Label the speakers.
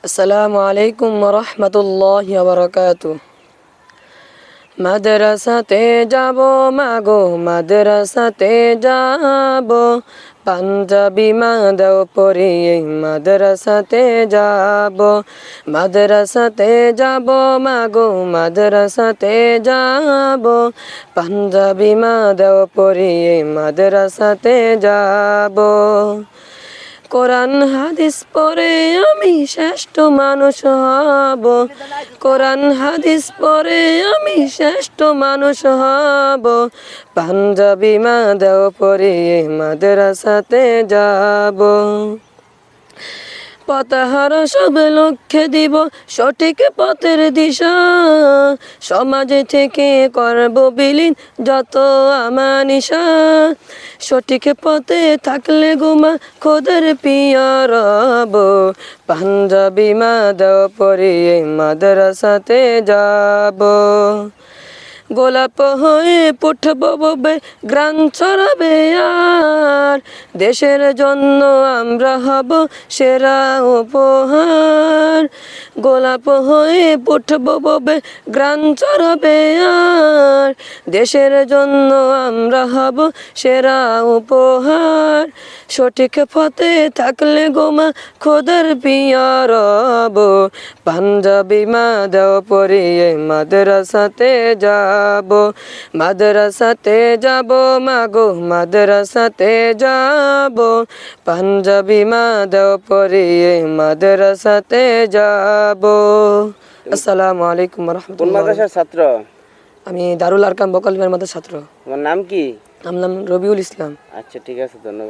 Speaker 1: আসসালামু আলাইকুম ওয়া রাহমাতুল্লাহি ওয়া বারাকাতুহু। মাদ্রাসাতে যাব মাগো মাদ্রাসাতে যাব, পাঞ্জাবি মাদাও পরিয়ে মাদ্রাসাতে যাব। মাদ্রাসাতে যাব মাগো মাদ্রাসাতে যাব, পাঞ্জাবি মাদাও পরিয়ে মাদ্রাসাতে যাব। কোরআন হাদিস পড়ে আমি শ্রেষ্ঠ মানুষ হব, কোরআন হাদিস পড়ে আমি শ্রেষ্ঠ মানুষ হব। পাঞ্জাবি মাদাও পরিয়ে মাদ্রাসাতে যাব। পথহারা সব লক্ষ্যে দিব সঠিক পথের দিশা, সমাজে থেকে করব বিলীন যত আমানিশা। সঠিক পথে থাকলে গোমা খোদার পিয়া রব, পাঞ্জাবি মাদাও পরিয়ে মাদ্রাসাতে যাব। গোলাপ হয়ে পুঠব ববে গ্রাম ছড়াবে আর, দেশের জন্য আমরা হব সেরা উপহার। গোলাপ হয়ে পুঠব ববে গ্রাম ছড়াবে আর, দেশের জন্য আমরা হব সেরা উপহার। সঠিক পথে থাকলে গোমা খোদার পিয়া রব, পাঞ্জাবি মাদাও পরিয়ে মাদ্রাসাতে যাব। মাদ্রাসাতে যাব মাগো মাদ্রাসাতে যাব, পাঞ্জাবি মাদাও পরিয়ে মাদ্রাসাতে যাব। আসসালামু আলাইকুম ওয়া
Speaker 2: কোন
Speaker 1: রাহমাতুল্লাহ।
Speaker 2: মাদ্রাসার ছাত্র?
Speaker 1: আমি দারুল আরকাম বকালমের মাদ্রাসার ছাত্র।
Speaker 2: তোমার নাম কি?
Speaker 1: আমার নাম রবিউল ইসলাম।
Speaker 2: আচ্ছা, ঠিক আছে, ধন্যবাদ।